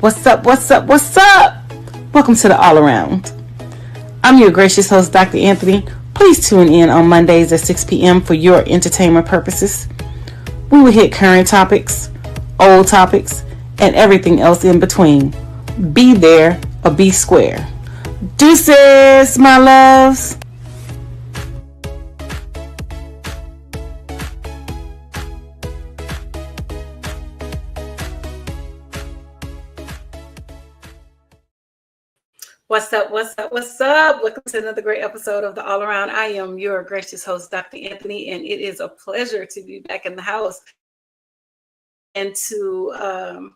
What's up? What's up? What's up? Welcome to the All Around. I'm your gracious host, Dr. Anthony. Please tune in on Mondays at 6 p.m. for your entertainment purposes. We will hit current topics, old topics, and everything else in between. Be there or be square. Deuces, my loves. What's up? What's up? What's up? Welcome to another great episode of the All Around. I am your gracious host, Dr. Anthony, and it is a pleasure to be back in the house and to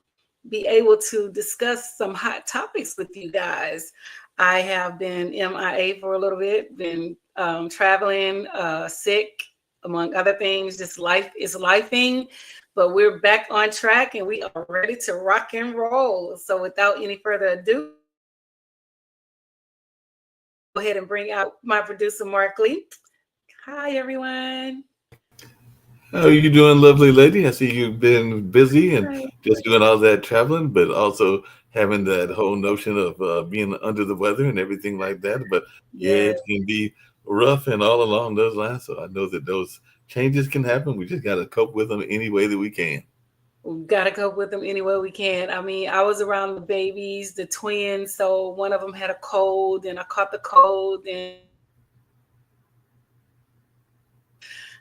be able to discuss some hot topics with you guys. I have been MIA for a little bit, been traveling, sick, among other things. Just life is lifing, but we're back on track and we are ready to rock and roll. So without any further ado, go ahead and bring out my producer, Mark Lee. Hi, everyone. How are you doing, lovely lady? I see you've been busy and just doing all that traveling, but also having that whole notion of being under the weather and everything like that. But yeah, it can be rough and all along those lines. So I know that those changes can happen. We just got to cope with them any way that we can. We've got to cope with them any way we can. I mean, I was around the babies, the twins, so one of them had a cold, and I caught the cold, and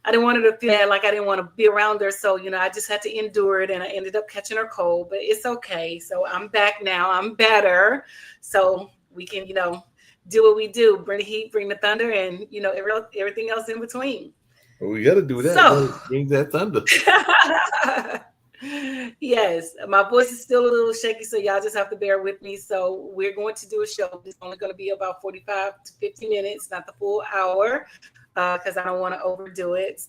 I didn't want her to feel bad, like I didn't want to be around her. So, I just had to endure it, and I ended up catching her cold, but it's okay. So I'm back now. I'm better. So we can, do what we do, bring the heat, bring the thunder, and, everything else in between. Well, we got to do that. So, bring that thunder. Yes, my voice is still a little shaky, so y'all just have to bear with me. So we're going to do a show. It's only going to be about 45 to 50 minutes, not the full hour, because I don't want to overdo it.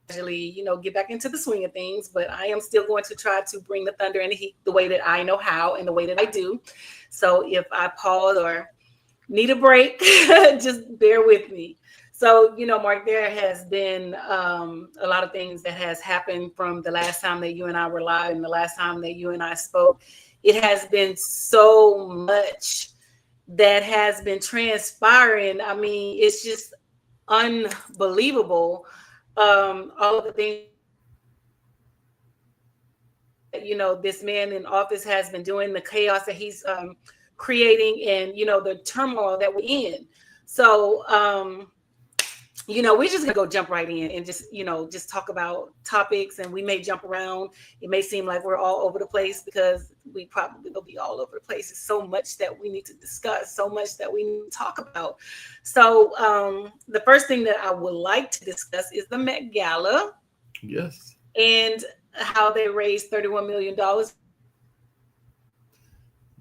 Actually, get back into the swing of things, but I am still going to try to bring the thunder and the heat the way that I know how and the way that I do. So if I pause or need a break, just bear with me. So, Mark, there has been a lot of things that has happened from the last time that you and I were live and the last time that you and I spoke. It has been so much that has been transpiring. I mean, it's just unbelievable. All of the things that, this man in office has been doing, the chaos that he's creating and, the turmoil that we're in. So, we're just gonna go jump right in and just talk about topics, and we may jump around. It may seem like we're all over the place because we probably will be all over the place. There's so much that we need to discuss, so much that we need to talk about. So the first thing that I would like to discuss is the Met Gala. Yes. And how they raised $31 million.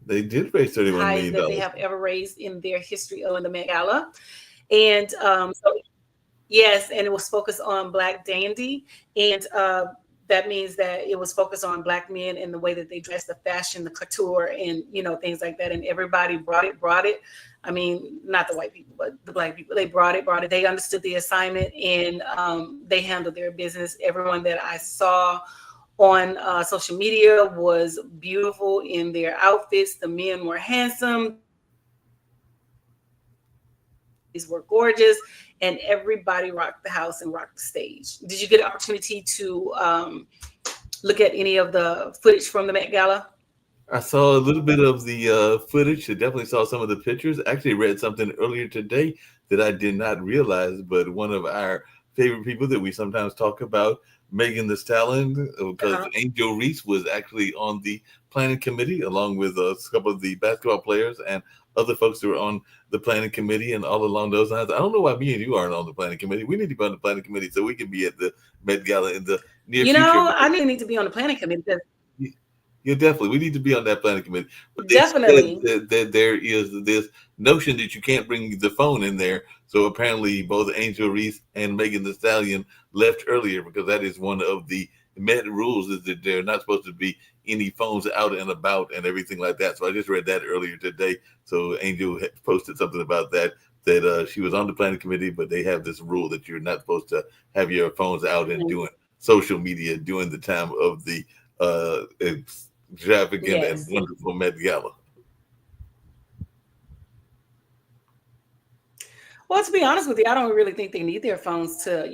They did raise $31 million. That they have ever raised in their history of the Met Gala. And yes, and it was focused on Black dandy, and that means that it was focused on Black men and the way that they dress, the fashion, the couture, and things like that. And everybody brought it. I mean, not the white people, but the Black people. They brought it. They understood the assignment, and they handled their business. Everyone that I saw on social media was beautiful in their outfits. The men were handsome. These were gorgeous. And everybody rocked the house and rocked the stage. Did you get an opportunity to look at any of the footage from the Met Gala? I saw a little bit of the footage. I definitely saw some of the pictures. I actually read something earlier today that I did not realize, but one of our favorite people that we sometimes talk about, Megan Thee Stallion, because Angel Reese was actually on the planning committee along with a couple of the basketball players and other folks who were on the planning committee and all along those lines. I don't know why me and you aren't on the planning committee. We need to be on the planning committee so we can be at the Met Gala in the near future. I need to be on the planning committee. Yeah, definitely. We need to be on that planning committee. But definitely. That there is this notion that you can't bring the phone in there. So apparently both Angel Reese and Megan Thee Stallion left earlier because that is one of the Met rules, is that they're not supposed to be any phones out and about and everything like that. So I just read that earlier today. So Angel had posted something about that she was on the planning committee, but they have this rule that you're not supposed to have your phones out and doing social media during the time of the extravagant and Yes. wonderful Met Gala. Well, to be honest with you, I don't really think they need their phones to,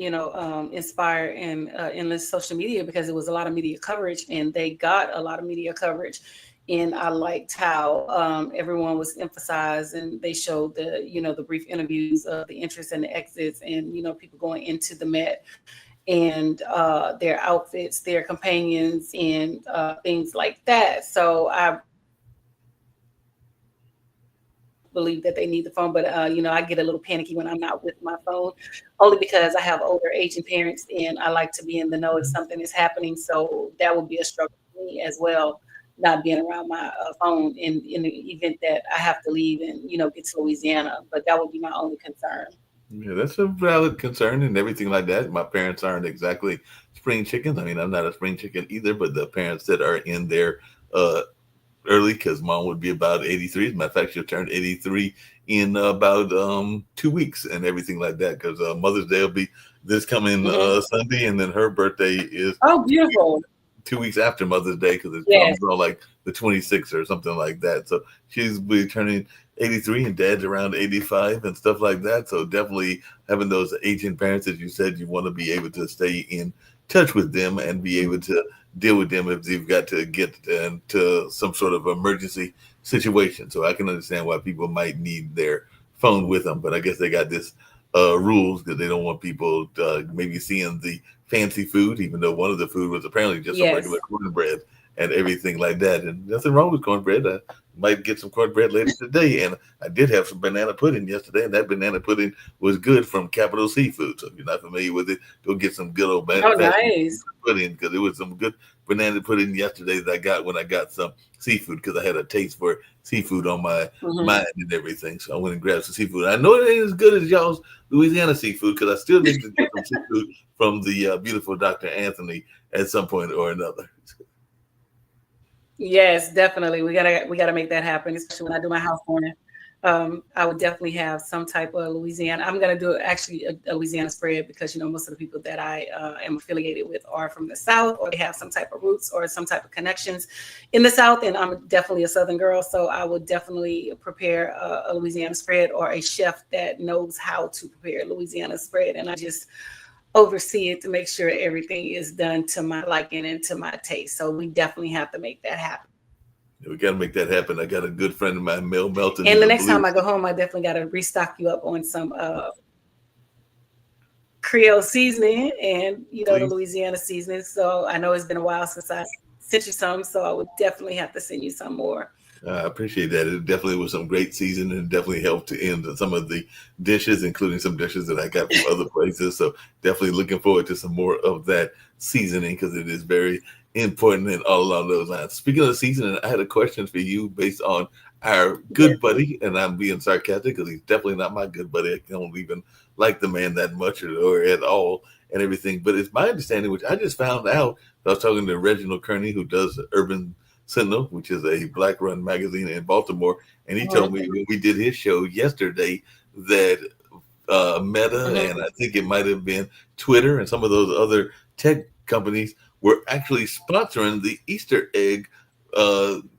inspire and endless social media, because it was a lot of media coverage and they got a lot of media coverage. And I liked how everyone was emphasized, and they showed the brief interviews of the entrance and the exits, and people going into the Met, and their outfits, their companions, and things like that. So I believe that they need the phone, but I get a little panicky when I'm not with my phone, only because I have older aging parents and I like to be in the know if something is happening. So that would be a struggle for me as well, not being around my phone in the event that I have to leave and get to Louisiana. But that would be my only concern. Yeah, that's a valid concern and everything like that. My parents aren't exactly spring chickens. I mean, I'm not a spring chicken either, but the parents that are in their uh, early, because mom would be about 83. As a matter of fact, she'll turn 83 in about 2 weeks and everything like that, because Mother's Day will be this coming Hmm. Sunday, and then her birthday is Oh, beautiful. 2 weeks after Mother's Day, because it Yes. comes on like the 26th or something like that. So she's be turning 83, and dad's around 85 and stuff like that. So definitely having those aging parents, as you said, you want to be able to stay in touch with them and be able to deal with them if you've got to get into some sort of emergency situation. So I can understand why people might need their phone with them, but I guess they got this rules because they don't want people maybe seeing the fancy food, even though one of the food was apparently just some regular Yes. cornbread and everything like that. And nothing wrong with cornbread. I might get some cornbread later today. And I did have some banana pudding yesterday, and that banana pudding was good from Capital Seafood. So if you're not familiar with it, go get some good old Oh, fashioned nice. pudding, because it was some good banana pudding yesterday that I got when I got some seafood, because I had a taste for seafood on my Hmm. mind and everything. So I went and grabbed some seafood. I know it ain't as good as y'all's Louisiana seafood, because I still need to get some seafood from the beautiful Dr. Anthony at some point or another. Yes, definitely. We gotta make that happen, especially when I do my housewarming. I would definitely have some type of Louisiana. I'm gonna do actually a Louisiana spread, because most of the people that I am affiliated with are from the South, or they have some type of roots or some type of connections in the South, and I'm definitely a Southern girl, so I would definitely prepare a Louisiana spread, or a chef that knows how to prepare Louisiana spread, and I just oversee it to make sure everything is done to my liking and to my taste. So we definitely have to make that happen. We got to make that happen. I got a good friend of mine, Mel Melton. And He's the a next time blues. I go home, I definitely got to restock you up on some Creole seasoning and the Please. Louisiana seasoning. So I know it's been a while since I sent you some, so I would definitely have to send you some more. I appreciate that. It definitely was some great season, and definitely helped to end some of the dishes, including some dishes that I got from other places. So definitely looking forward to some more of that seasoning, because it is very important and all along those lines. Speaking of seasoning, I had a question for you based on our Yes. good buddy, and I'm being sarcastic because he's definitely not my good buddy. I don't even like the man that much or at all and everything. But it's my understanding, which I just found out. I was talking to Reginald Kearney, who does Urban Sentinel, which is a black run magazine in Baltimore. And he told Mhm. me when we did his show yesterday that Meta, Mhm. and I think it might have been Twitter and some of those other tech companies were actually sponsoring the Easter egg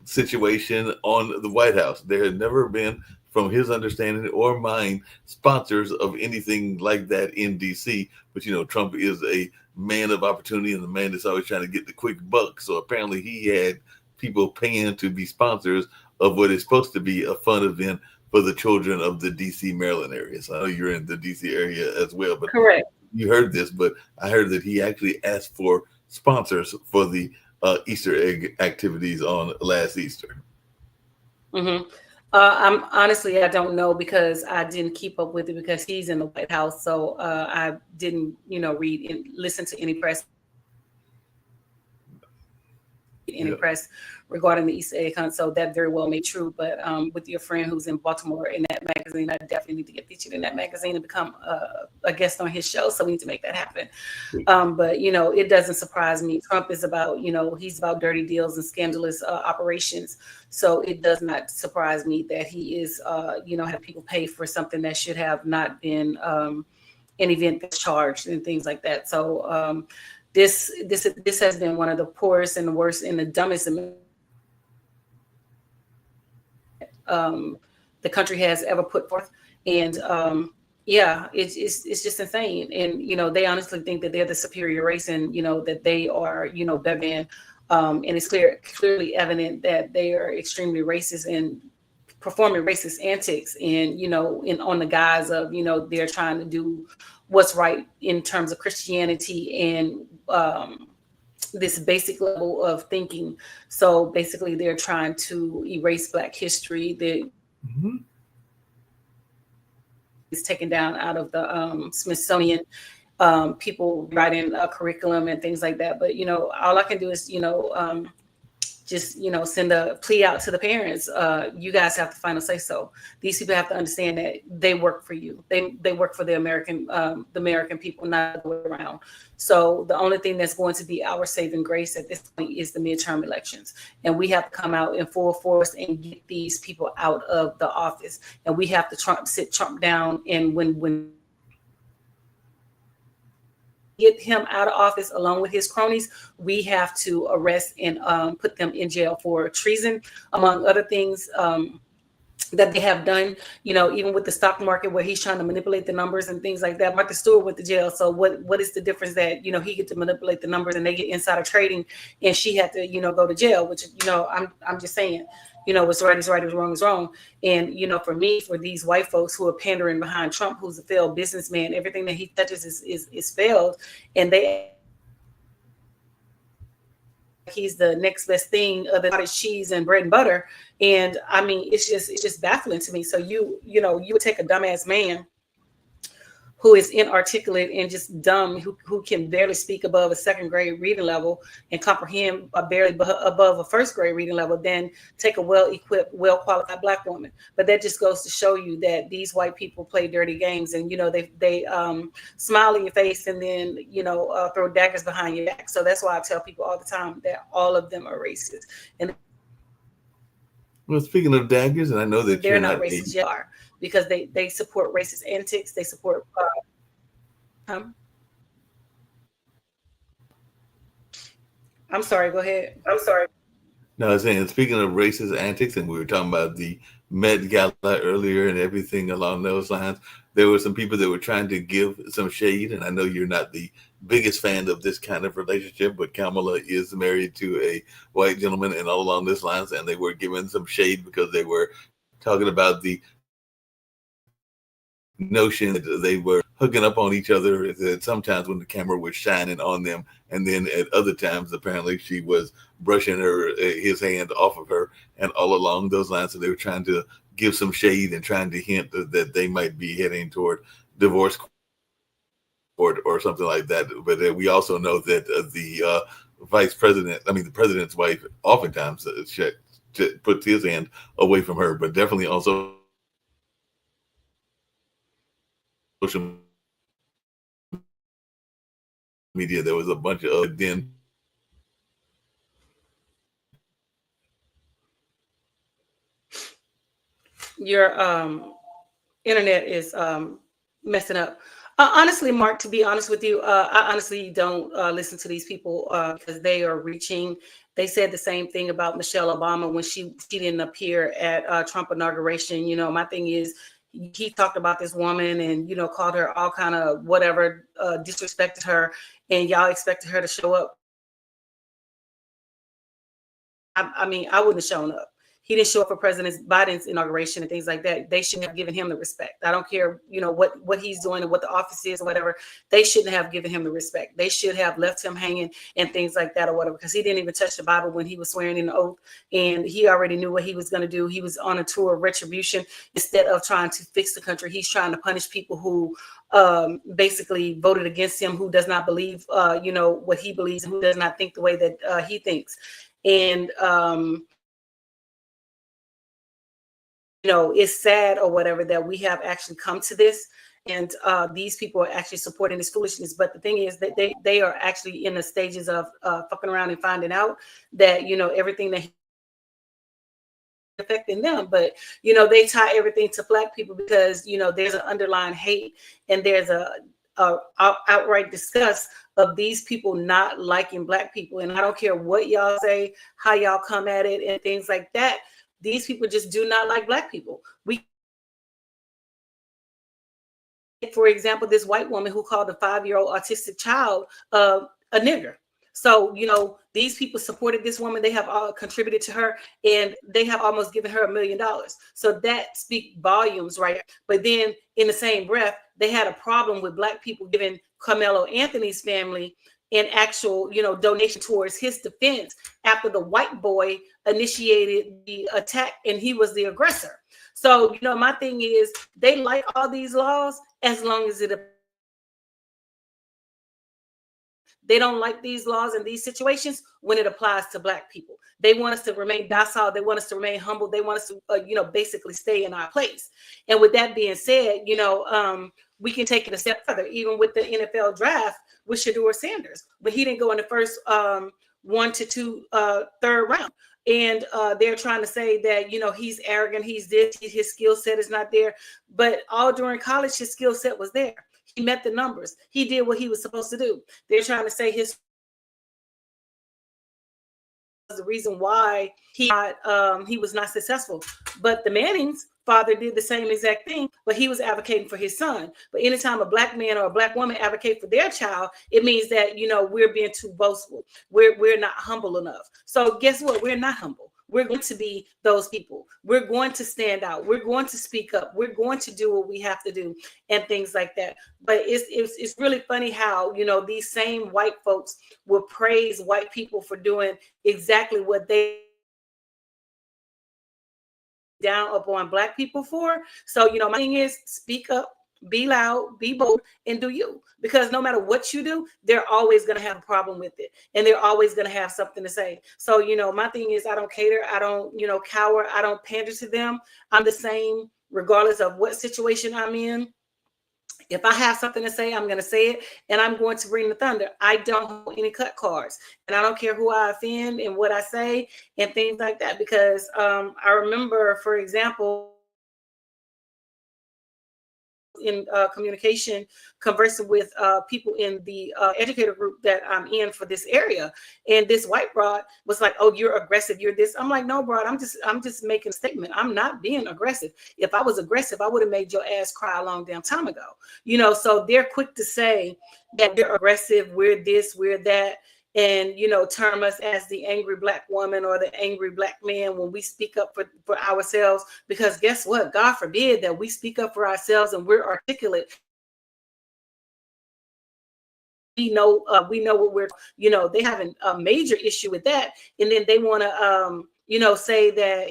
situation on the White House. There had never been, from his understanding or mine, sponsors of anything like that in DC. But Trump is a man of opportunity and the man that's always trying to get the quick buck. So apparently he had people paying to be sponsors of what is supposed to be a fun event for the children of the DC, Maryland area. So I know you're in the DC area as well, but Correct. you heard this, but I heard that he actually asked for sponsors for the Easter egg activities on last Easter. Hmm. I'm honestly, I don't know, because I didn't keep up with it, because he's in the White House. So I didn't, read and listen to any press Yeah. regarding the Easter egg hunt. So that very well may be true. But with your friend who's in Baltimore in that magazine, I definitely need to get featured in that magazine and become a guest on his show. So we need to make that happen. But it doesn't surprise me. Trump is about, he's about dirty deals and scandalous operations. So it does not surprise me that he is, have people pay for something that should have not been an event that's charged and things like that. So this has been one of the poorest and the worst and the dumbest the country has ever put forth. And yeah, it's just insane. And they honestly think that they're the superior race, and that they are better than. And it's clearly evident that they are extremely racist and performing racist antics, and on the guise of they're trying to do what's right in terms of Christianity and this basic level of thinking. So basically, they're trying to erase Black history. Is taken down out of the Smithsonian. People writing a curriculum and things like that. But all I can do is just send a plea out to the parents. You guys have the final say so. These people have to understand that they work for you. They work for the American people, not the way around. So the only thing that's going to be our saving grace at this point is the midterm elections, and we have to come out in full force and get these people out of the office. And we have to sit Trump down, and when get him out of office along with his cronies, we have to arrest and put them in jail for treason, among other things that they have done. Even with the stock market, where he's trying to manipulate the numbers and things like that. Martha Stewart went to jail. So what is the difference that he get to manipulate the numbers and they get insider trading, and she had to go to jail? Which I'm just saying. What's right is right, what's wrong is wrong. And, for me, for these white folks who are pandering behind Trump, who's a failed businessman, everything that he touches is failed. And he's the next best thing other than cottage cheese and bread and butter. And I mean, it's just baffling to me. So you would take a dumbass man who is inarticulate and just dumb, who can barely speak above a second grade reading level and comprehend barely above a first grade reading level, then take a well-equipped, well-qualified Black woman. But that just goes to show you that these white people play dirty games, and they smile in your face and then throw daggers behind your back. So that's why I tell people all the time that all of them are racist. And well, speaking of daggers, and I know that they're not racist yet, because they support racist antics. They support. I'm sorry. Go ahead. I'm sorry. No, I was saying, speaking of racist antics, and we were talking about the Met Gala earlier and everything along those lines, there were some people that were trying to give some shade, and I know you're not the biggest fan of this kind of relationship, but Kamala is married to a white gentleman and all along these lines, and they were giving some shade because they were talking about the notion that they were hooking up on each other at sometimes when the camera was shining on them, and then at other times apparently she was brushing his hand off of her, and all along those lines. So they were trying to give some shade and trying to hint that they might be heading toward divorce court or something like that. But we also know that the president's wife oftentimes puts his hand away from her, but definitely also social media, there was a bunch of then. Your internet is messing up. Honestly, Mark, to be honest with you, I honestly don't listen to these people because they are reaching. They said the same thing about Michelle Obama when she didn't appear at Trump inauguration. My thing is, he talked about this woman and called her all kind of whatever, disrespected her, and y'all expected her to show up. I mean, I wouldn't have shown up. He didn't show up for President Biden's inauguration and things like that. They shouldn't have given him the respect. I don't care, what he's doing and what the office is or whatever. They shouldn't have given him the respect. They should have left him hanging and things like that or whatever, because he didn't even touch the Bible when he was swearing in the oath, and he already knew what he was going to do. He was on a tour of retribution. Instead of trying to fix the country, he's trying to punish people who basically voted against him, who does not believe, what he believes, and who does not think the way that he thinks. And it's sad or whatever that we have actually come to this, and these people are actually supporting this foolishness. But the thing is that they are actually in the stages of fucking around and finding out that everything that affecting them. But they tie everything to Black people because there's an underlying hate, and there's a outright discuss of these people not liking Black people. And I don't care what y'all say, how y'all come at it and things like that. These people just do not like Black people. For example, this white woman who called a 5-year-old autistic child a nigger. So, these people supported this woman. They have all contributed to her, and they have almost given her $1 million. So that speaks volumes, right? But then in the same breath, they had a problem with Black people giving Carmelo Anthony's family an actual, donation towards his defense after the white boy initiated the attack and he was the aggressor. So, my thing is, they like all these laws as long as they don't like these laws in these situations when it applies to Black people. They want us to remain docile. They want us to remain humble. They want us to, basically stay in our place. And with that being said, we can take it a step further, even with the NFL draft with Shedeur Sanders, but he didn't go in the first 1 to 2 third round. And they're trying to say that, he's arrogant, he's this, his skill set is not there. But all during college, his skill set was there. He met the numbers. He did what he was supposed to do. They're trying to say his the reason why he was not successful. But the Manning's father did the same exact thing, but he was advocating for his son. But anytime a Black man or a Black woman advocate for their child, it means that, we're being too boastful. We're not humble enough. So guess what? We're not humble. We're going to be those people. We're going to stand out. We're going to speak up. We're going to do what we have to do and things like that. But it's really funny how, these same white folks will praise white people for doing exactly what they down upon Black people for. So, my thing is, speak up, be loud, be bold, and do you. Because no matter what you do, they're always going to have a problem with it. And they're always going to have something to say. So, my thing is, I don't cater. I don't, cower. I don't pander to them. I'm the same regardless of what situation I'm in. If I have something to say, I'm going to say it, and I'm going to bring the thunder. I don't hold any cut cards, and I don't care who I offend and what I say and things like that. Because I remember, for example, in communication, conversing with people in the educator group that I'm in for this area, and this white broad was like, "Oh, you're aggressive. You're this." I'm like, "No, broad. I'm just making a statement. I'm not being aggressive. If I was aggressive, I would have made your ass cry a long damn time ago." So they're quick to say that they're aggressive. We're this. We're that. And, term us as the angry Black woman or the angry Black man when we speak up for ourselves. Because guess what? God forbid that we speak up for ourselves and we're articulate. We know what we're, they have a major issue with that. And then they want to, say that,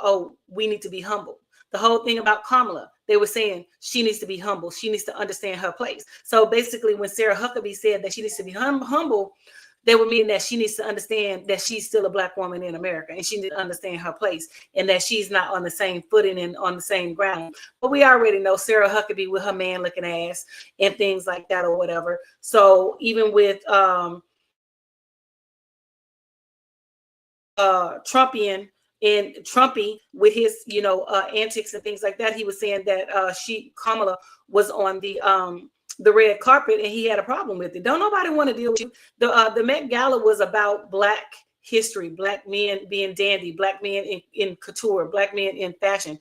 oh, we need to be humble. The whole thing about Kamala, they were saying she needs to be humble. She needs to understand her place. So basically, when Sarah Huckabee said that she needs to be humble, they were meaning that she needs to understand that she's still a Black woman in America, and she needs to understand her place, and that she's not on the same footing and on the same ground. But we already know Sarah Huckabee with her man-looking ass and things like that or whatever. So even with Trumpian and Trumpy with his, antics and things like that, he was saying that Kamala was on the red carpet and he had a problem with it. Don't nobody want to deal with you. The Met Gala was about Black history, Black men being dandy, Black men in couture, Black men in fashion.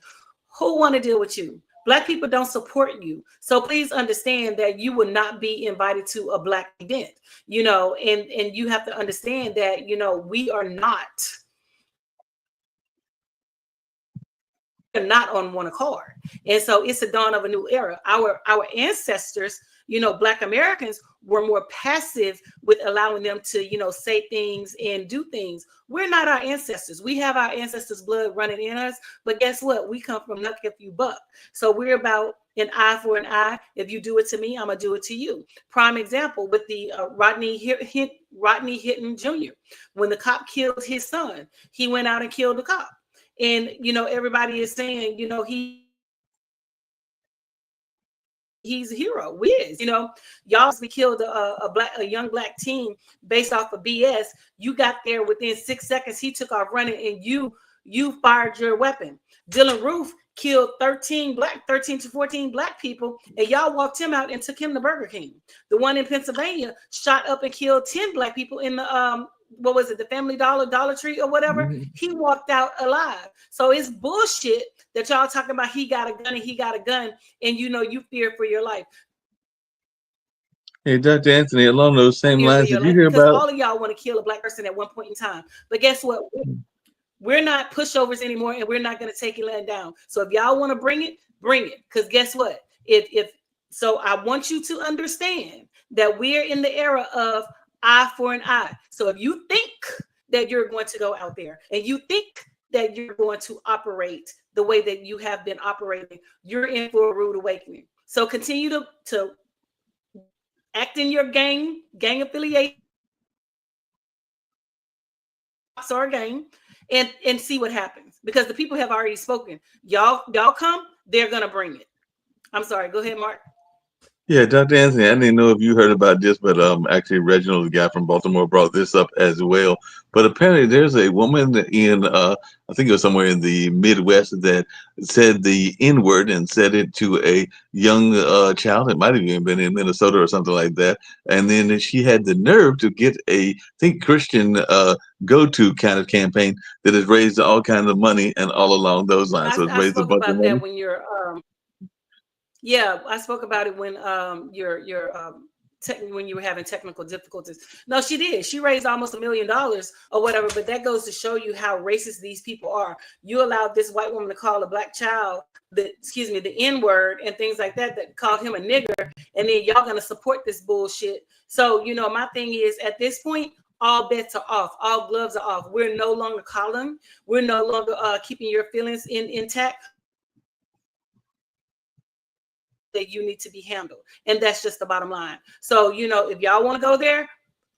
Who want to deal with you? Black people don't support you. So please understand that you will not be invited to a Black event, and you have to understand that, we are not on one accord. And so it's a dawn of a new era. Our ancestors, Black Americans were more passive with allowing them to, say things and do things. We're not our ancestors. We have our ancestors' blood running in us, but guess what? We come from nuck if you buck. So we're about an eye for an eye. If you do it to me, I'm gonna do it to you. Prime example with the Rodney Hinton Jr. When the cop killed his son, he went out and killed the cop. And, everybody is saying, he's a hero. Wiz, y'all we killed a young Black teen based off of BS. You got there within 6 seconds. He took off running and you fired your weapon. Dylan Roof killed 13 to 14 black people, and y'all walked him out and took him to Burger King. The one in Pennsylvania shot up and killed 10 black people in the what was it, the Family Dollar Tree or whatever. He walked out alive. So it's bullshit that y'all talking about he got a gun and he got a gun, and you fear for your life. Hey, Dr. Anthony, along those same lines, did you hear because about? all of y'all want to kill a black person at one point in time. But guess what? We're not pushovers anymore, and we're not going to take it laying down. So if y'all want to bring it, bring it. Because guess what? If so, I want you to understand that we're in the era of eye for an eye. So if you think that you're going to go out there and you think that you're going to operate the way that you have been operating, you're in for a rude awakening. So continue to act in your gang affiliation or gang, and see what happens, because the people have already spoken. Y'all come, they're gonna bring it. I'm sorry, go ahead, Mark. Yeah, Dr. Anthony, I didn't know if you heard about this, but actually Reginald, the guy from Baltimore, brought this up as well. But apparently there's a woman in, I think it was somewhere in the Midwest, that said the N-word and said it to a young child. It might have even been in Minnesota or something like that. And then she had the nerve to get a, I think, Christian go-to kind of campaign that has raised all kinds of money and all along those lines. So it's I raised a spoke bunch of about money. that when you're yeah, I spoke about it when when you were having technical difficulties. No, she did. She raised almost $1 million or whatever. But that goes to show you how racist these people are. You allowed this white woman to call a black child the N-word and things like that, that called him a nigger, and then y'all gonna support this bullshit. So my thing is, at this point, all bets are off. All gloves are off. We're no longer calling. We're no longer keeping your feelings intact. That you need to be handled, and that's just the bottom line. So if y'all want to go there,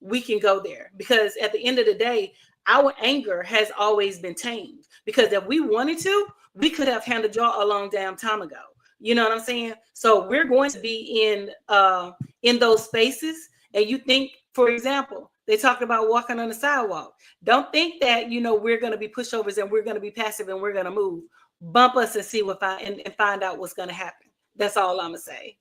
we can go there, because at the end of the day, our anger has always been tamed, because if we wanted to, we could have handled y'all a long damn time ago. You know what I'm saying? So we're going to be in those spaces. And you think, for example, they talked about walking on the sidewalk. Don't think that we're going to be pushovers and we're going to be passive and we're going to move. Bump us and see and find out what's going to happen. That's all I'm gonna say.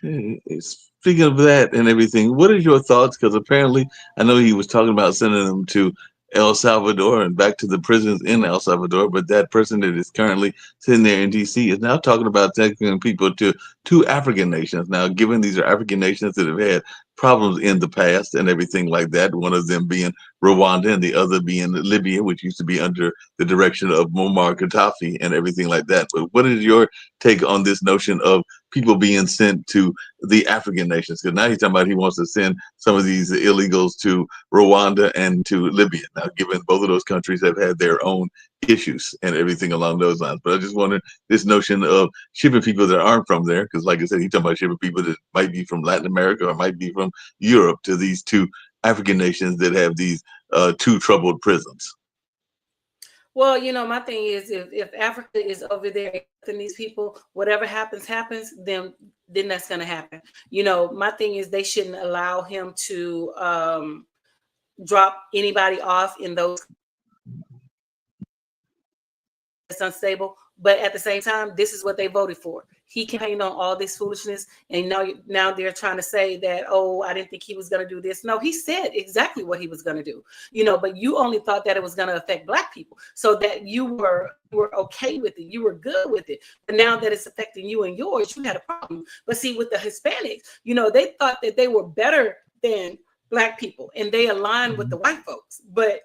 Okay. Speaking of that and everything, what are your thoughts? Because apparently, I know he was talking about sending them to El Salvador and back to the prisons in El Salvador, but that person that is currently sitting there in D.C. is now talking about taking people to two African nations. Now, given these are African nations that have had problems in the past and everything like that, one of them being Rwanda and the other being Libya, which used to be under the direction of Muammar Gaddafi and everything like that. But what is your take on this notion of people being sent to the African nations? Because now he's talking about he wants to send some of these illegals to Rwanda and to Libya. Now, given both of those countries have had their own issues and everything along those lines. But I just wondered this notion of shipping people that aren't from there, because like I said, he's talking about shipping people that might be from Latin America or might be from Europe to these two African nations that have these two troubled prisons. Well, my thing is, if Africa is over there and these people, whatever happens, then that's going to happen. My thing is, they shouldn't allow him to drop anybody off in those. It's unstable. But at the same time, this is what they voted for. He campaigned on all this foolishness, and now they're trying to say that, oh, I didn't think he was going to do this. No, he said exactly what he was going to do. But you only thought that it was going to affect Black people, so that you were okay with it. You were good with it. But now that it's affecting you and yours, you had a problem. But see, with the Hispanics, they thought that they were better than Black people, and they aligned with the white folks. But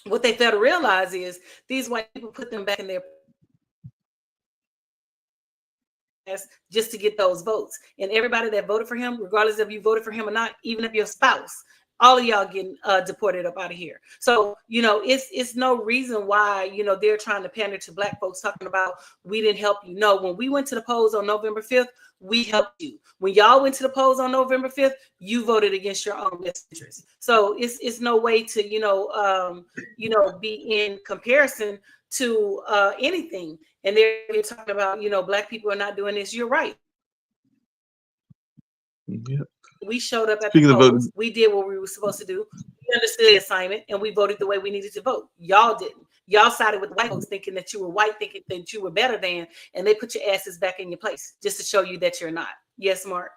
what they fail to realize is these white people put them back in their just to get those votes. And everybody that voted for him, regardless if you voted for him or not, even if your spouse, all of y'all getting deported up out of here. So, it's no reason why, they're trying to pander to Black folks, talking about we didn't help you. No, when we went to the polls on November 5th, we helped you. When y'all went to the polls on November 5th, you voted against your own best interest. So it's no way to, be in comparison to anything. And they're talking about, Black people are not doing this. You're right. Yeah. We showed up at the polls. We did what we were supposed to do. we understood the assignment and we voted the way we needed to vote. Y'all didn't. Y'all sided with white folks thinking that you were white, thinking that you were better than, and they put your asses back in your place just to show you that you're not. Yes, Mark.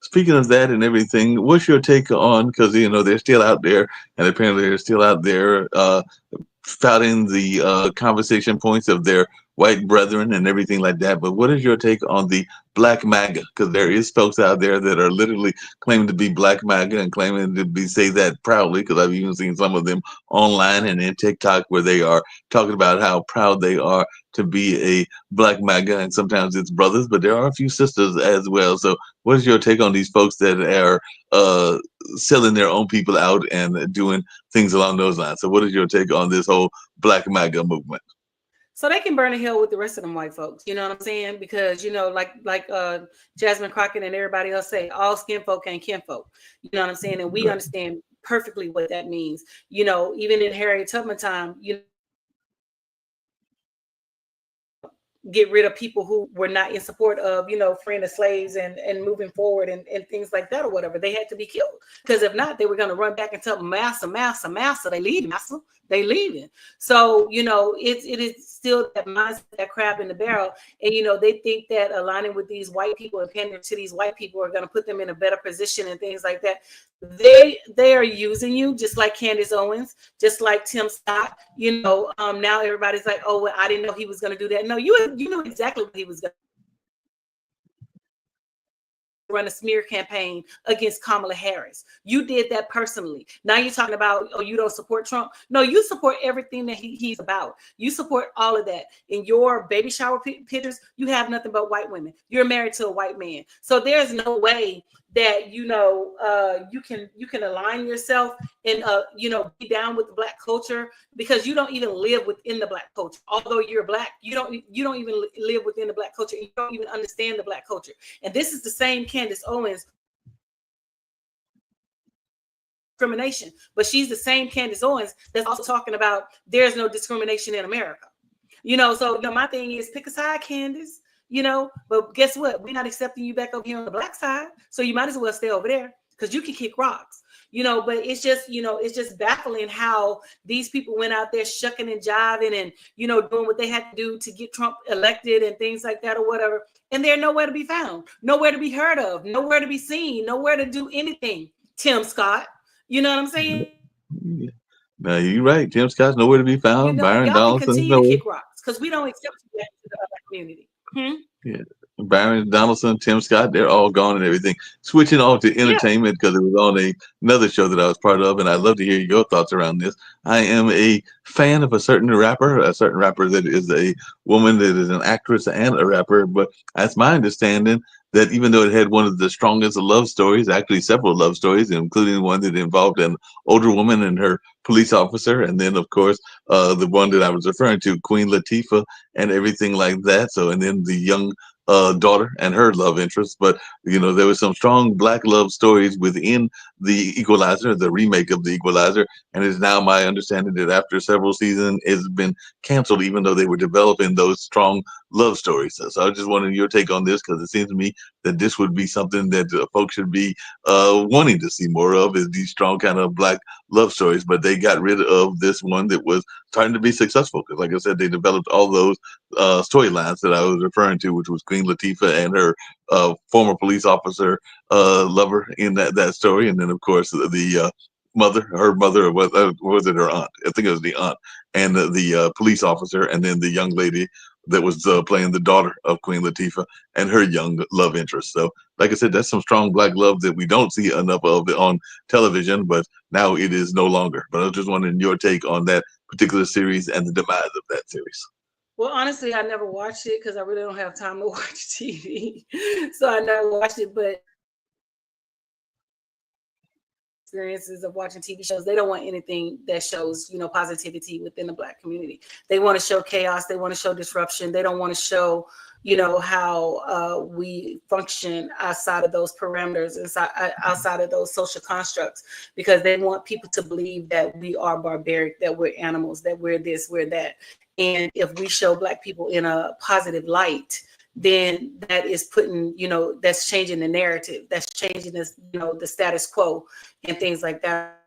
Speaking of that and everything, what's your take on, because they're still out there, and apparently they're still out there spouting the conversation points of their white brethren and everything like that. But what is your take on the Black MAGA? Because there is folks out there that are literally claiming to be Black MAGA and claiming to be say that proudly. Because I've even seen some of them online and in TikTok where they are talking about how proud they are to be a Black MAGA, and sometimes it's brothers, but there are a few sisters as well. So, what is your take on these folks that are selling their own people out and doing things along those lines? So, what is your take on this whole Black MAGA movement? So they can burn in hell with the rest of them white folks. You know what I'm saying? Because like Jasmine Crockett and everybody else say, all skin folk ain't kinfolk. You know what I'm saying? And we understand perfectly what that means. Even in Harriet Tubman time, get rid of people who were not in support of, freeing the slaves and moving forward and things like that or whatever. They had to be killed, because if not, they were going to run back and tell master, they leaving, master, they leaving. So, it is still that mindset, that crab in the barrel. And, they think that aligning with these white people and pandering to these white people are going to put them in a better position and things like that. They are using you, just like Candace Owens, just like Tim Scott. Now everybody's like, oh, well, I didn't know he was going to do that. No, you knew exactly what he was going to run a smear campaign against Kamala Harris. You did that personally. Now you're talking about, oh, you don't support Trump. No, you support everything that he's about. You support all of that. In your baby shower pictures, you have nothing but white women. You're married to a white man. So there's no way that you can align yourself and be down with the Black culture, because you don't even live within the Black culture. Although you're Black, you don't even live within the Black culture. You don't even understand the Black culture. And this is the same Candace Owens discrimination, but she's the same Candace Owens that's also talking about there's no discrimination in America. So my thing is, pick a side, Candace. But guess what? We're not accepting you back over here on the Black side. So you might as well stay over there, because you can kick rocks, but it's just baffling how these people went out there shucking and jiving and, doing what they had to do to get Trump elected and things like that or whatever. And they're nowhere to be found, nowhere to be heard of, nowhere to be seen, nowhere to do anything. Tim Scott, you know what I'm saying? No, you're right. Tim Scott's nowhere to be found. Byron y'all Donaldson, can continue to kick rocks, because we don't accept you back to the other community. Yeah. Byron Donaldson, Tim Scott, they're all gone and everything. Switching on to entertainment, because it was on another show that I was part of, and I'd love to hear your thoughts around this. I am a fan of a certain rapper that is a woman that is an actress and a rapper, but that's my understanding that even though it had one of the strongest love stories, actually several love stories, including one that involved an older woman and her police officer, and then of course the one that I was referring to, Queen Latifah, and everything like that. So, and then the young daughter and her love interest. But there was some strong Black love stories within the Equalizer, the remake of the Equalizer, and it's now my understanding that after several seasons it's been canceled, even though they were developing those strong love stories. So I just wanted your take on this, because it seems to me that this would be something that folks should be wanting to see more of, is these strong kind of Black love stories. But they got rid of this one that was starting to be successful, because like I said, they developed all those storylines that I was referring to, which was Queen Latifah and her former police officer lover in that story, and then of course the her mother, or was it her aunt? I think it was the aunt, and the police officer, and then the young lady that was playing the daughter of Queen Latifah and her young love interest. So, like I said, that's some strong Black love that we don't see enough of on television, but now it is no longer. But I was just wondering your take on that particular series and the demise of that series. Well, honestly, I never watched it because I really don't have time to watch TV. So I never watched it, but experiences of watching TV shows, they don't want anything that shows, positivity within the Black community. They want to show chaos. They want to show disruption. They don't want to show, how we function outside of those parameters, outside of those social constructs, because they want people to believe that we are barbaric, that we're animals, that we're this, we're that. And if we show Black people in a positive light, then that is putting, that's changing the narrative, that's changing this, the status quo and things like that.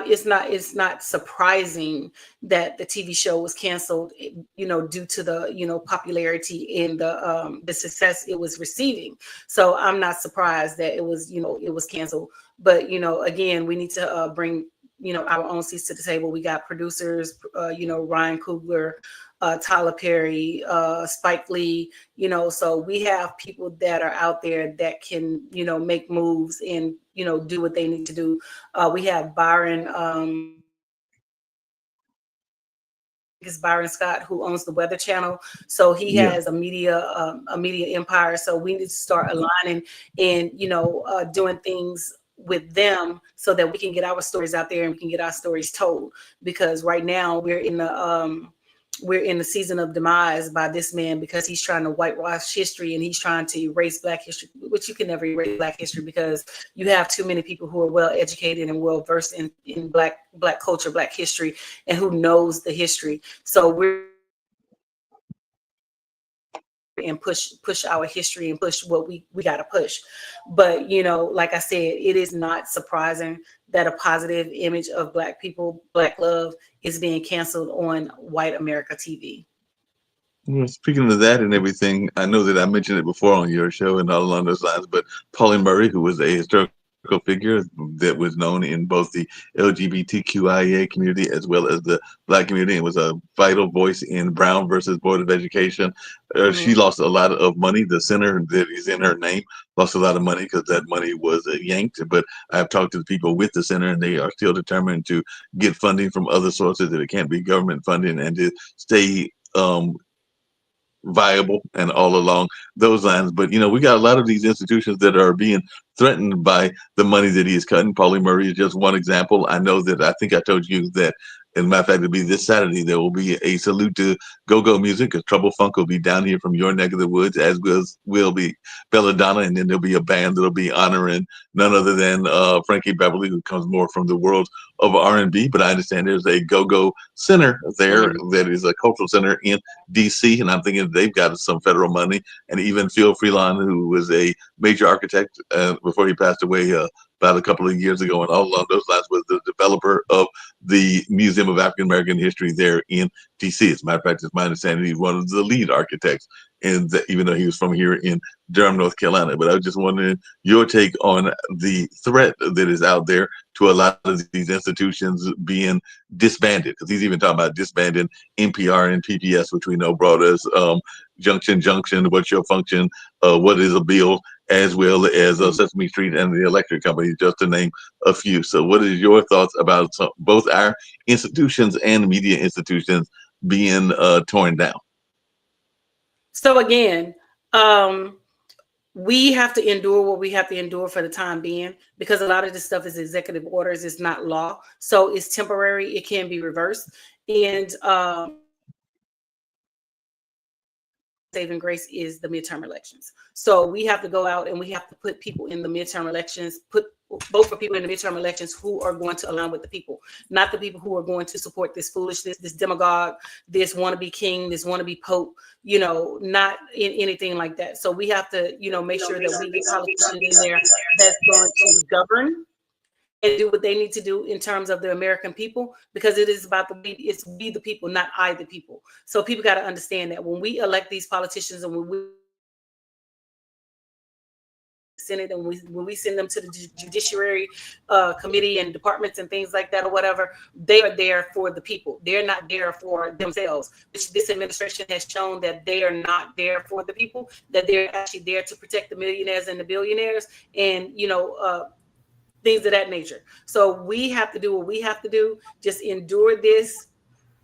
it's not surprising that the TV show was canceled, due to the, popularity and the success it was receiving. So I'm not surprised that it was canceled. But again, we need to bring our own seats to the table. We got producers, Ryan Coogler, Tyler Perry, Spike Lee, so we have people that are out there that can, make moves and, do what they need to do. We have Byron Scott, who owns the Weather Channel. So he has a media empire. So we need to start aligning and, doing things with them so that we can get our stories out there and we can get our stories told. Because right now we're in the season of demise by this man, because he's trying to whitewash history and he's trying to erase Black history, which you can never erase Black history, because you have too many people who are well educated and well versed in Black culture, Black history, and who knows the history. So we're and push our history and push what we got to push. But like I said, it is not surprising that a positive image of Black people, Black love, is being canceled on white America TV. Well, speaking of that and everything, I know that I mentioned it before on your show and all along those lines, but Pauli Murray, who was a historical figure that was known in both the LGBTQIA community as well as the Black community, and was a vital voice in Brown versus Board of Education. She lost a lot of money. The center that is in her name lost a lot of money because that money was yanked. But I've talked to the people with the center, and they are still determined to get funding from other sources, that it can't be government funding, and to stay viable and all along those lines. But we got a lot of these institutions that are being threatened by the money that he is cutting. Pauli Murray is just one example. I know that I think I told you that, as a matter of fact, it'll be this Saturday. There will be a salute to go-go music, because Trouble Funk will be down here from your neck of the woods, as will be Belladonna, and then there'll be a band that'll be honoring none other than Frankie Beverly, who comes more from the world of R&B. But I understand there's a go-go center there that is a cultural center in DC, and I'm thinking they've got some federal money. And even Phil Freelon, who was a major architect before he passed away about a couple of years ago, and all along those lines, was the developer of the Museum of African American History there in DC. As a matter of fact, it's my understanding he's one of the lead architects, and even though he was from here in Durham, North Carolina. But I was just wondering your take on the threat that is out there to a lot of these institutions being disbanded, because he's even talking about disbanding NPR and PBS, which we know brought us Junction, What's Your Function, What Is a Bill, as well as Sesame Street and the Electric Company, just to name a few. So what is your thoughts about both our institutions and media institutions being torn down? So again, we have to endure what we have to endure for the time being, because a lot of this stuff is executive orders, it's not law. So it's temporary, it can be reversed. And saving grace is the midterm elections. So we have to go out and we have to put people in the midterm elections, vote for people in the midterm elections who are going to align with the people, not the people who are going to support this foolishness, this demagogue, this wannabe king, this wannabe pope, not in anything like that. So we have to, make sure that we get politicians in there that's going to govern and do what they need to do in terms of the American people, because it is about it's we the people, not I the people. So people got to understand that when we elect these politicians and when we Senate and when we send them to the Judiciary Committee and departments and things like that or whatever, they are there for the people. They're not there for themselves, which this administration has shown that they are not there for the people, that they're actually there to protect the millionaires and the billionaires and, things of that nature. So we have to do what we have to do, just endure this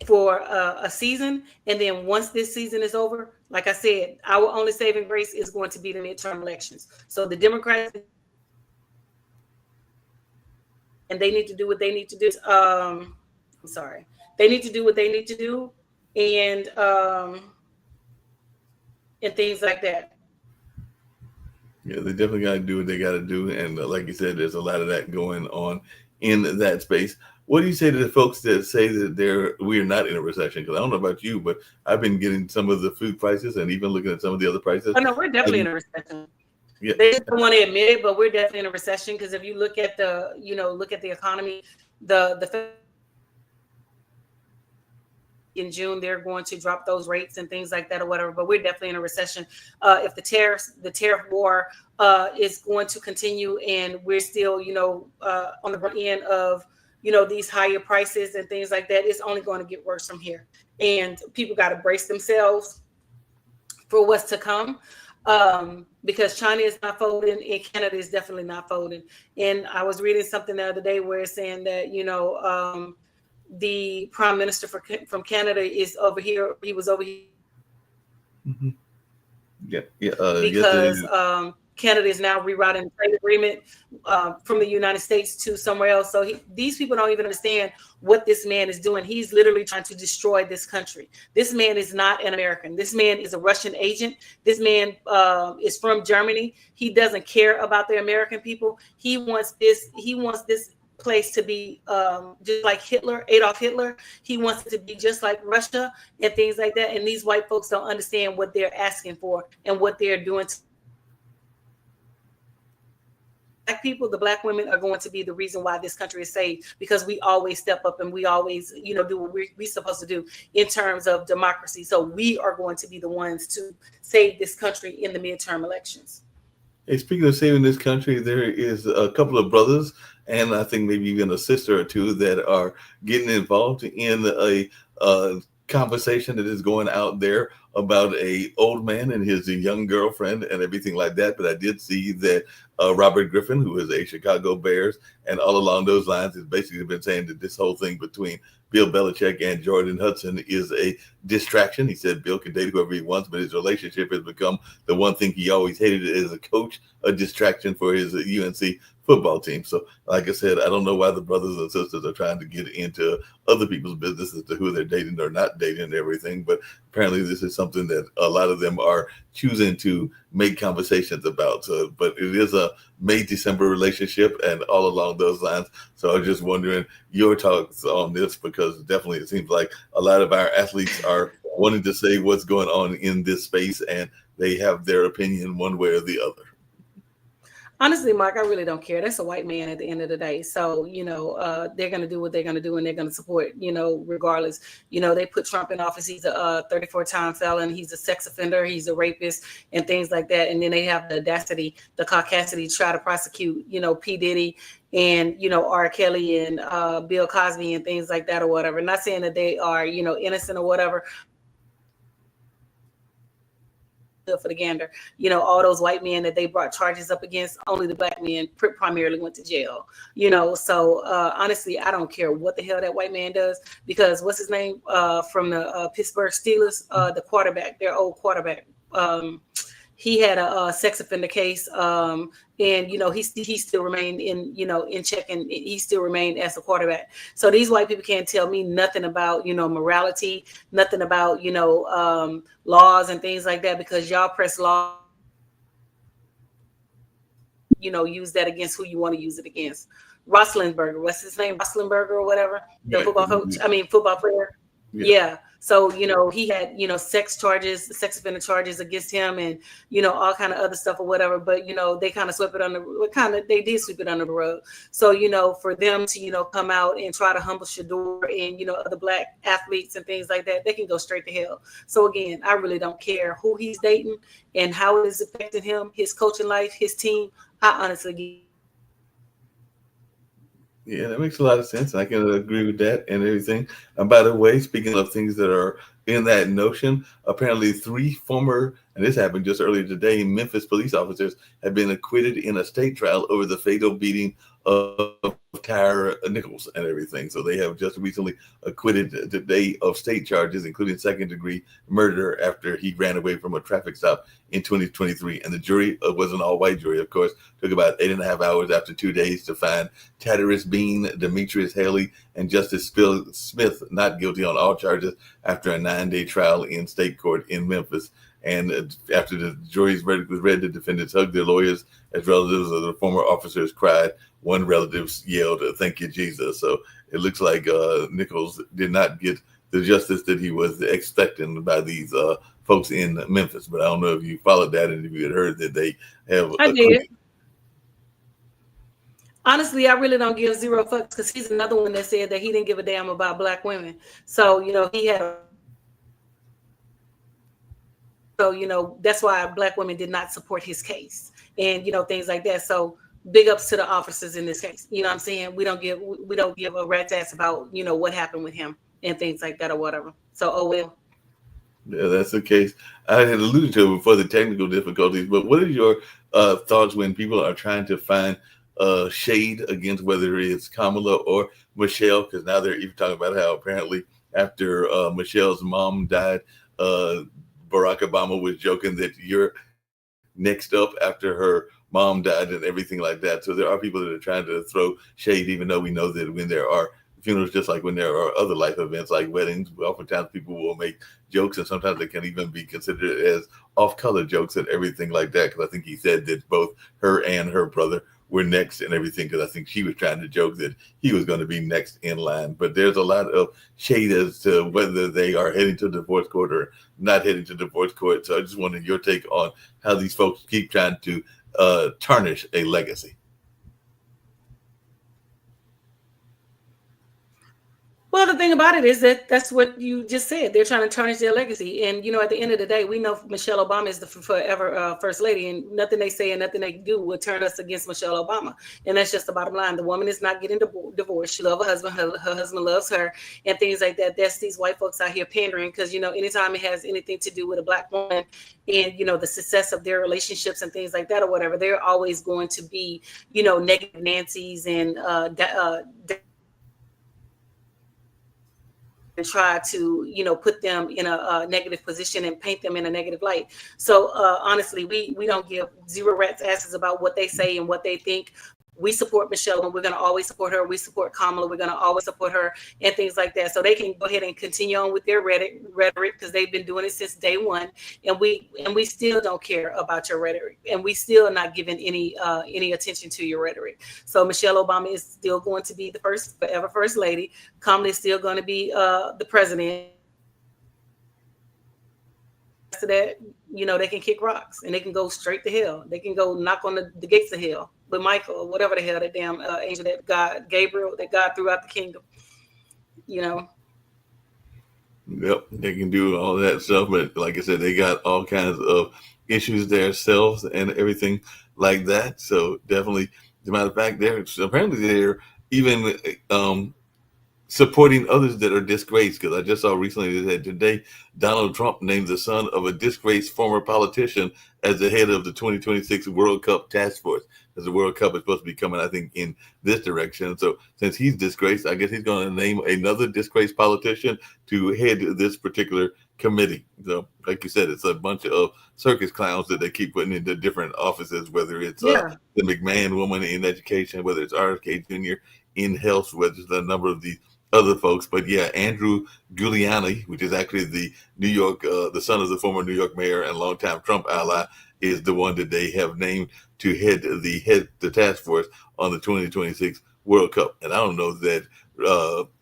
for a season. And then once this season is over, like I said, our only saving grace is going to be the midterm elections. So the Democrats, and they need to do what they need to do. They need to do what they need to do, and things like that. Yeah, they definitely got to do what they got to do. And like you said, there's a lot of that going on in that space. What do you say to the folks that say that we're not in a recession? Because I don't know about you, but I've been getting some of the food prices and even looking at some of the other prices. Oh, no, we're definitely in a recession. Yeah. They don't want to admit it, but we're definitely in a recession, because if you look at the economy, the in June they're going to drop those rates and things like that or whatever. But we're definitely in a recession. If the tariff war is going to continue, and we're still, on the front end of, these higher prices and things like that, it's only going to get worse from here. And people got to brace themselves for what's to come. Because China is not folding and Canada is definitely not folding. And I was reading something the other day where it's saying that, the prime minister from Canada is over here. He was over here. Mm-hmm. Because Canada is now rerouting the trade agreement from the United States to somewhere else. So these people don't even understand what this man is doing. He's literally trying to destroy this country. This man is not an American. This man is a Russian agent. This man is from Germany. He doesn't care about the American people. He wants this place to be just like Hitler, Adolf Hitler. He wants it to be just like Russia and things like that. And these white folks don't understand what they're asking for and what they're doing to Black people. The Black women are going to be the reason why this country is saved, because we always step up and we always, do what we're supposed to do in terms of democracy. So we are going to be the ones to save this country in the midterm elections. Hey, speaking of saving this country, there is a couple of brothers, and I think maybe even a sister or two, that are getting involved in a conversation that is going out there about a old man and his young girlfriend and everything like that. But I did see that Robert Griffin, who is a Chicago Bears, and all along those lines, has basically been saying that this whole thing between Bill Belichick and Jordan Hudson is a distraction. He said Bill can date whoever he wants, but his relationship has become the one thing he always hated as a coach, a distraction for his UNC football team. So, like I said, I don't know why the brothers and sisters are trying to get into other people's business as to who they're dating or not dating and everything. But apparently this is something that a lot of them are choosing to make conversations about. But it is a May-December relationship and all along those lines. So I was just wondering your thoughts on this, because definitely it seems like a lot of our athletes are wanting to say what's going on in this space, and they have their opinion one way or the other. Honestly, Mark, I really don't care. That's a white man at the end of the day. So, they're going to do what they're going to do, and they're going to support, regardless. They put Trump in office. He's a 34-time felon. He's a sex offender. He's a rapist and things like that. And then they have the audacity, the caucasity to try to prosecute, P. Diddy and, R. Kelly and Bill Cosby and things like that or whatever. Not saying that they are, innocent or whatever. For the gander, all those white men that they brought charges up against, only the Black men primarily went to jail, so honestly, I don't care what the hell that white man does, because what's his name from the Pittsburgh Steelers, the quarterback, their old quarterback, he had a sex offender case, and he still remained in check, and he still remained as a quarterback. So these white people can't tell me nothing about morality, nothing about laws and things like that, because y'all press law, use that against who you want to use it against. Roethlisberger, what's his name, Roethlisberger or whatever, the football coach, football player. Yeah. So, he had, sex offender charges against him, and, all kind of other stuff or whatever. But, they kind of swept it under, they did sweep it under the rug. So, for them to, come out and try to humble Shador and, other Black athletes and things like that, they can go straight to hell. So, again, I really don't care who he's dating and how it is affecting him, his coaching life, his team. I honestly Yeah, that makes a lot of sense. I can agree with that and everything. And by the way, speaking of things that are in that notion, apparently 3 former, and this happened just earlier today, Memphis police officers have been acquitted in a state trial over the fatal beating of Tyre Nichols and everything. So they have just recently acquitted today of state charges, including second-degree murder, after he ran away from a traffic stop in 2023. And the jury was an all-white jury, of course. Took about 8.5 hours after 2 days to find Tatteris Bean, Demetrius Haley, and Justice Smith not guilty on all charges after a 9-day trial in state court in Memphis. And after the jury's verdict was read, the defendants hugged their lawyers as relatives of the former officers cried. One relative yelled, "Thank you, Jesus." So it looks like Nichols did not get the justice that he was expecting by these folks in Memphis. But I don't know if you followed that and if you had heard that they have. I did. Honestly, I really don't give zero fucks because he's another one that said that he didn't give a damn about black women. So, he had, so, that's why black women did not support his case and, things like that. So big ups to the officers in this case. You know what I'm saying? We don't give a rat's ass about, what happened with him and things like that or whatever. So, oh well. Yeah, that's the case. I had alluded to it before the technical difficulties, but what are your thoughts when people are trying to find shade against whether it's Kamala or Michelle? Because now they're even talking about how apparently after Michelle's mom died, uh, Barack Obama was joking that you're next up after her mom died and everything like that. So there are people that are trying to throw shade, even though we know that when there are funerals, just like when there are other life events like weddings, oftentimes people will make jokes, and sometimes they can even be considered as off-color jokes and everything like that. Because I think he said that both her and her brother were next and everything. Because I think she was trying to joke that he was going to be next in line. But there's a lot of shade as to whether they are heading to divorce court or not heading to divorce court. So I just wanted your take on how these folks keep trying to tarnish a legacy. Well, the thing about it is that that's what you just said. They're trying to tarnish their legacy. And, at the end of the day, we know Michelle Obama is the forever first lady, and nothing they say and nothing they do will turn us against Michelle Obama. And that's just the bottom line. The woman is not getting divorced. She loves her husband. Her husband loves her and things like that. That's these white folks out here pandering because, anytime it has anything to do with a black woman and, the success of their relationships and things like that or whatever, they're always going to be, negative Nancy's and and try to put them in a negative position and paint them in a negative light. So honestly, we don't give zero rats asses about what they say and what they think. We support Michelle and we're going to always support her. We support Kamala. We're going to always support her and things like that. So they can go ahead and continue on with their rhetoric because they've been doing it since day one. And we still don't care about your rhetoric, and we still not giving any attention to your rhetoric. So Michelle Obama is still going to be the forever first lady. Kamala is still going to be the president. To that, they can kick rocks and they can go straight to hell. They can go knock on the gates of hell with Michael or whatever the hell that damn angel that God, Gabriel, that God threw out the kingdom. Yep, they can do all that stuff, but like I said, they got all kinds of issues themselves and everything like that. So definitely, as a matter of fact, they're even supporting others that are disgraced. Because I just saw recently that today Donald Trump named the son of a disgraced former politician as the head of the 2026 World Cup task force. Because the World Cup is supposed to be coming, I think, in this direction. So since he's disgraced, I guess he's going to name another disgraced politician to head this particular committee. So, like you said, it's a bunch of circus clowns that they keep putting into different offices, whether it's the McMahon woman in education, whether it's RFK Jr. in health, whether it's a number of these other folks. But yeah, Andrew Giuliani, which is actually the New York, the son of the former New York mayor and longtime Trump ally, is the one that they have named to head the task force on the 2026 World Cup. And I don't know that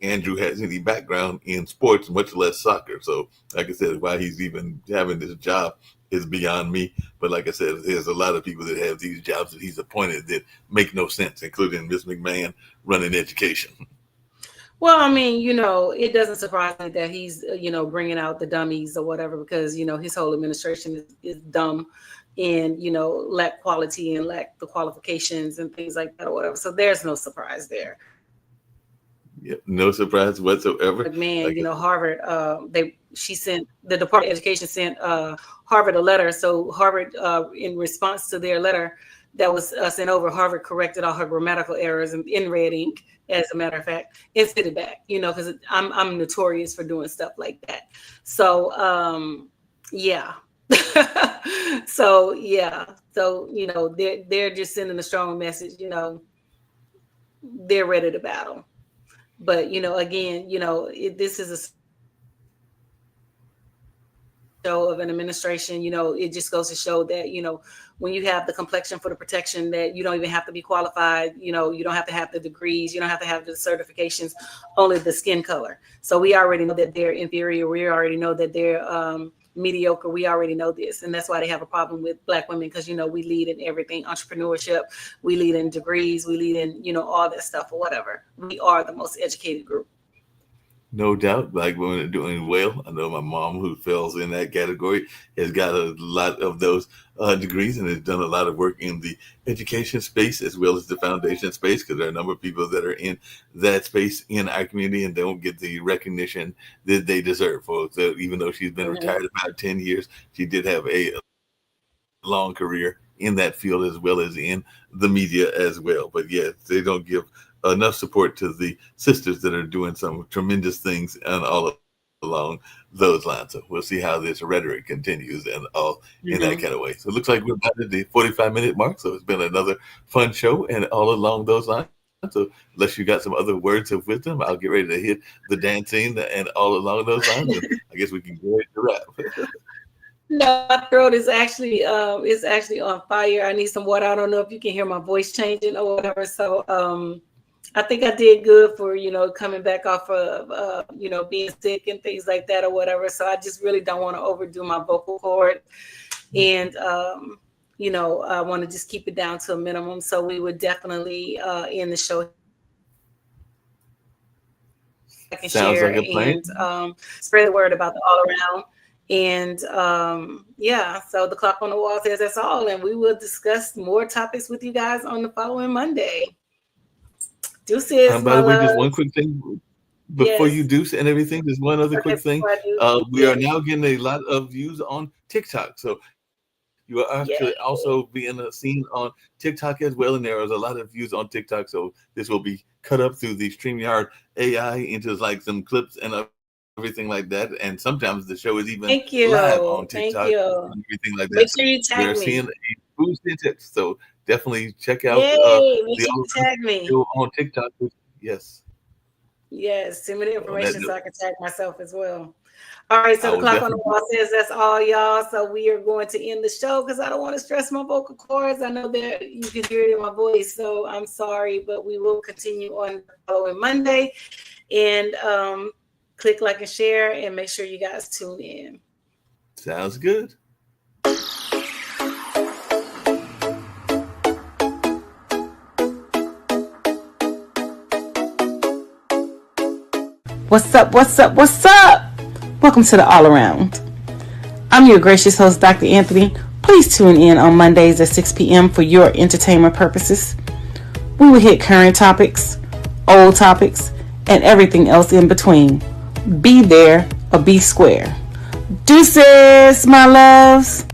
Andrew has any background in sports, much less soccer. So, like I said, why he's even having this job is beyond me. But like I said, there's a lot of people that have these jobs that he's appointed that make no sense, including Ms. McMahon running education. Well, I mean, it doesn't surprise me that he's, bringing out the dummies or whatever, because, his whole administration is dumb and, lack quality and lack the qualifications and things like that or whatever. So there's no surprise there. Yep, no surprise whatsoever. Man, Harvard, she sent, the Department of Education sent Harvard a letter. So Harvard, in response to their letter that was sent over, Harvard corrected all her grammatical errors in red ink, as a matter of fact, and sent it back, because I'm notorious for doing stuff like that. So, yeah. So, yeah. So, they're just sending a strong message, they're ready to battle. But, again, this is of an administration, it just goes to show that, when you have the complexion for the protection, that you don't even have to be qualified, you don't have to have the degrees, you don't have to have the certifications, only the skin color. So we already know that they're inferior. We already know that they're mediocre. We already know this. And that's why they have a problem with Black women, because, we lead in everything, entrepreneurship, we lead in degrees, we lead in, all that stuff or whatever. We are the most educated group. No doubt, Black women are doing well. I know my mom, who falls in that category, has got a lot of those degrees and has done a lot of work in the education space as well as the foundation space, because there are a number of people that are in that space in our community and don't get the recognition that they deserve. So even though she's been retired about 10 years, she did have a long career in that field as well as in the media as well. But yeah, they don't give enough support to the sisters that are doing some tremendous things and all along those lines. So we'll see how this rhetoric continues and all in that kind of way. So it looks like we're about at the 45-minute mark. So it's been another fun show and all along those lines. So unless you got some other words of wisdom, I'll get ready to hit the dancing and all along those lines. And I guess we can go ahead to wrap. No, my throat is actually on fire. I need some water. I don't know if you can hear my voice changing or whatever. So I think I did good for, coming back off of, being sick and things like that or whatever. So I just really don't want to overdo my vocal cord. And, I want to just keep it down to a minimum. So we would definitely end the show. I can Sounds share like a plan. And spread the word about the all around. And so the clock on the wall says that's all. And we will discuss more topics with you guys on the following Monday. Deuces, by the way, just one quick thing before you deuce and everything. There's one other quick thing. We are now getting a lot of views on TikTok. So you are actually also being seen on TikTok as well. And there is a lot of views on TikTok. So this will be cut up through the StreamYard AI into like some clips and everything like that. And sometimes the show is even live on TikTok and everything like that. Make sure you tag me. We're seeing a boost in tips. So definitely check out tag me on TikTok. Yes, send me the information so I can tag myself as well. All right, so the clock on the wall says that's all, y'all. So we are going to end the show because I don't want to stress my vocal cords. I know that you can hear it in my voice, so I'm sorry, but we will continue on the following Monday. And click like and share and make sure you guys tune in. Sounds good. What's up? What's up? What's up? Welcome to the All Around. I'm your gracious host, Dr. Anthony. Please tune in on Mondays at 6 p.m. for your entertainment purposes. We will hit current topics, old topics, and everything else in between. Be there or be square. Deuces, my loves.